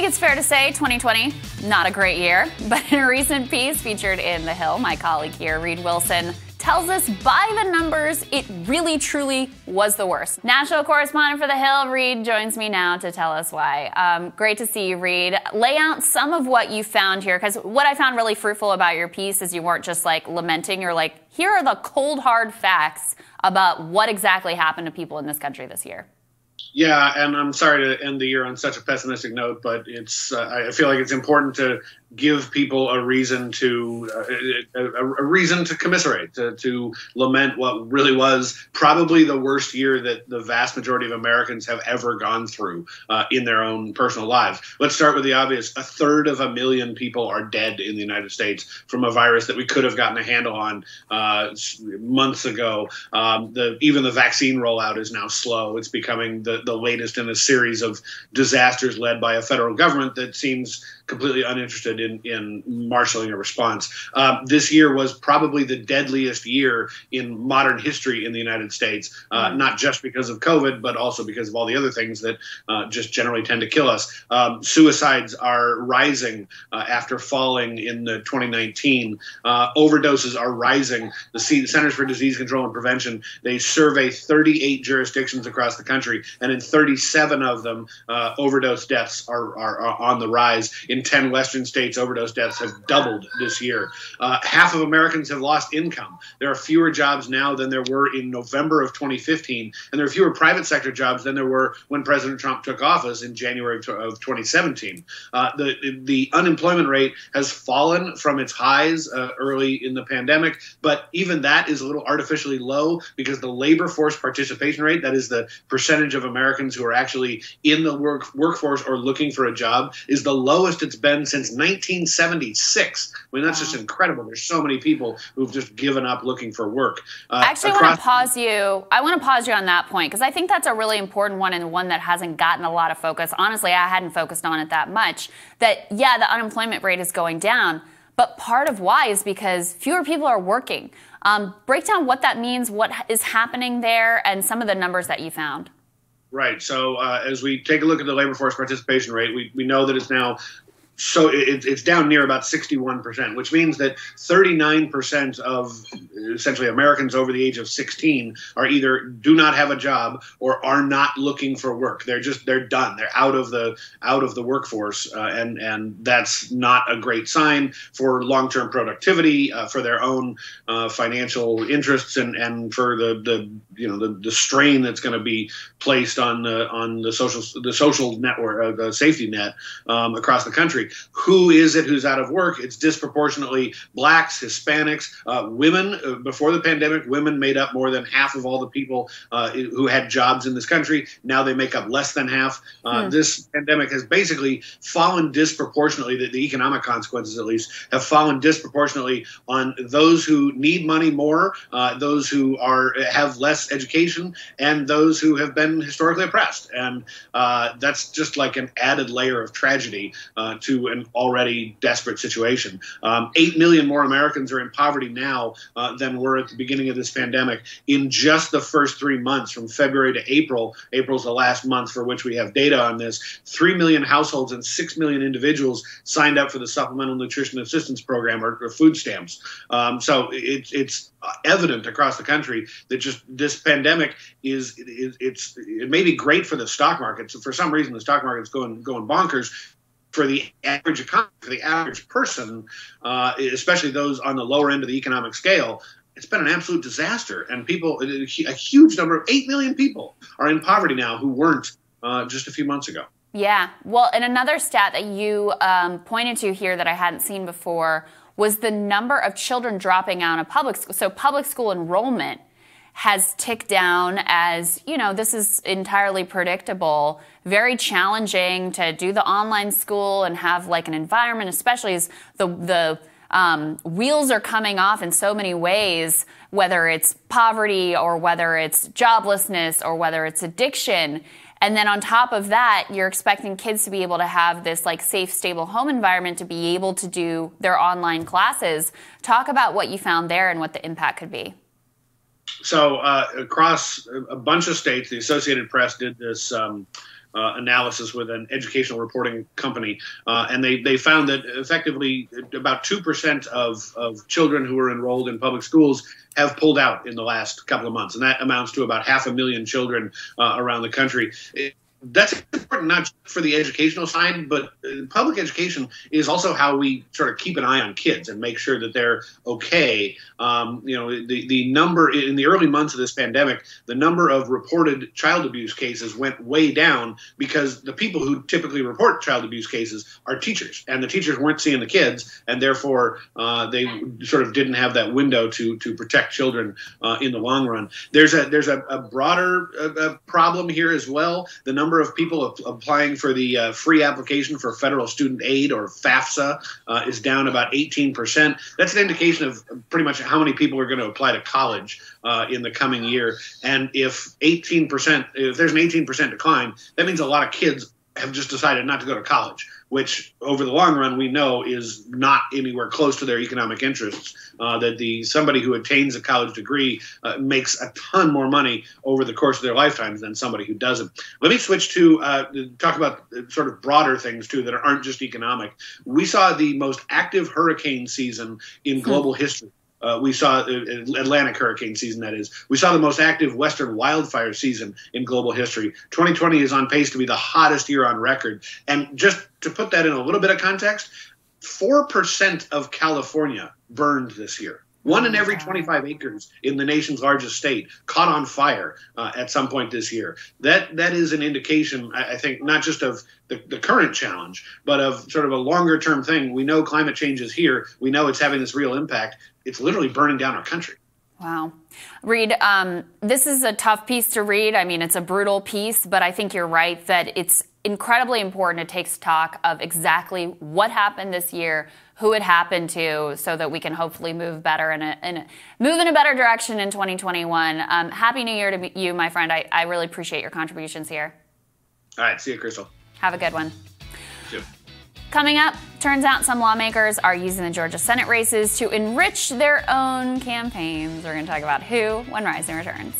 think it's fair to say 2020, not a great year. But in a recent piece featured in The Hill, my colleague here, Reid Wilson, tells us by the numbers, it really, truly was the worst. National correspondent for The Hill, Reid, joins me now to tell us why. Great to see you, Reid. Lay out some of what you found here, because what I found really fruitful about your piece is you weren't just like lamenting, you're like, here are the cold, hard facts about what exactly happened to people in this country this year. Yeah, and I'm sorry to end the year on such a pessimistic note, but it's I feel like it's important to give people a reason to commiserate, to lament what really was probably the worst year that the vast majority of Americans have ever gone through in their own personal lives. Let's start with the obvious. 1/3 of a million people are dead in the United States from a virus that we could have gotten a handle on months ago. Even the vaccine rollout is now slow. It's becoming the latest in a series of disasters led by a federal government that seems completely uninterested in marshaling a response. This year was probably the deadliest year in modern history in the United States, not just because of COVID, but also because of all the other things that just generally tend to kill us. Suicides are rising after falling in the 2019. Overdoses are rising. The Centers for Disease Control and Prevention, they survey 38 jurisdictions across the country, and in 37 of them, overdose deaths are on the rise. In 10 Western states, overdose deaths have doubled this year. Half of Americans have lost income. There are fewer jobs now than there were in November of 2015, and there are fewer private sector jobs than there were when President Trump took office in January of 2017. The unemployment rate has fallen from its highs early in the pandemic, but even that is a little artificially low because the labor force participation rate, that is the percentage of Americans who are actually in the workforce or looking for a job, is the lowest it's been since 1976. I mean, that's just incredible. There's so many people who've just given up looking for work. Actually, I want to pause you. I want to pause you on that point because I think that's a really important one and one that hasn't gotten a lot of focus. Honestly, I hadn't focused on it that much. That, yeah, the unemployment rate is going down, but part of why is because fewer people are working. Break down what that means, what is happening there, and some of the numbers that you found. Right. So as we take a look at the labor force participation rate, we know that it's now it's down near about 61%, which means that 39% of essentially Americans over the age of 16 are either do not have a job or are not looking for work. They're done. They're out of the workforce, and that's not a great sign for long-term productivity, for their own financial interests, and for the strain that's going to be placed on the social network, the safety net across the country. Who is it who's out of work? It's disproportionately blacks, Hispanics, women. Before the pandemic, women made up more than half of all the people who had jobs in this country. Now they make up less than half. This pandemic has basically fallen disproportionately, the economic consequences at least, have fallen disproportionately on those who need money more, those who have less education, and those who have been historically oppressed. And that's just like an added layer of tragedy to an already desperate situation. 8 million more Americans are in poverty now than were at the beginning of this pandemic. In just the first 3 months, from February to April, April's the last month for which we have data on this, 3 million households and 6 million individuals signed up for the Supplemental Nutrition Assistance Program or food stamps. So it's evident across the country that just this pandemic it may be great for the stock market. So for some reason, the stock market's going bonkers. For the average economy, for the average person, especially those on the lower end of the economic scale, it's been an absolute disaster. And a huge number of 8 million people are in poverty now who weren't just a few months ago. Yeah. Well, and another stat that you pointed to here that I hadn't seen before was the number of children dropping out of public school. So public school enrollment has ticked down as, this is entirely predictable, very challenging to do the online school and have like an environment, especially as the wheels are coming off in so many ways, whether it's poverty or whether it's joblessness or whether it's addiction. And then on top of that, you're expecting kids to be able to have this like safe, stable home environment to be able to do their online classes. Talk about what you found there and what the impact could be. So across a bunch of states, the Associated Press did this analysis with an educational reporting company, and they found that effectively about 2% of children who are enrolled in public schools have pulled out in the last couple of months, and that amounts to about 500,000 children around the country. That's important not just for the educational side, but public education is also how we sort of keep an eye on kids and make sure that they're okay. The number in the early months of this pandemic, the number of reported child abuse cases went way down because the people who typically report child abuse cases are teachers, and the teachers weren't seeing the kids, and therefore they sort of didn't have that window to protect children in the long run. There's a broader problem here as well. The number of people applying for the free application for federal student aid, or FAFSA, is down about 18%. That's an indication of pretty much how many people are going to apply to college in the coming year. And if there's an 18% decline, that means a lot of kids have just decided not to go to college, which over the long run we know is not anywhere close to their economic interests. That somebody who attains a college degree makes a ton more money over the course of their lifetimes than somebody who doesn't. Let me switch to talk about sort of broader things too that aren't just economic. We saw the most active hurricane season in global history. We saw Atlantic hurricane season, that is. We saw the most active western wildfire season in global history. 2020 is on pace to be the hottest year on record. And just to put that in a little bit of context, 4% of California burned this year. 1 in every 25 acres in the nation's largest state caught on fire at some point this year. That is an indication, I think, not just of the current challenge, but of sort of a longer-term thing. We know climate change is here. We know it's having this real impact. It's literally burning down our country. Wow. Reid, this is a tough piece to read. I mean, it's a brutal piece, but I think you're right that it's incredibly important to take stock of exactly what happened this year, who it happened to, so that we can hopefully move better move in a better direction in 2021. Happy New Year to you, my friend. I really appreciate your contributions here. All right. See you, Crystal. Have a good one. You too. Coming up, turns out some lawmakers are using the Georgia Senate races to enrich their own campaigns. We're going to talk about who when Rising returns.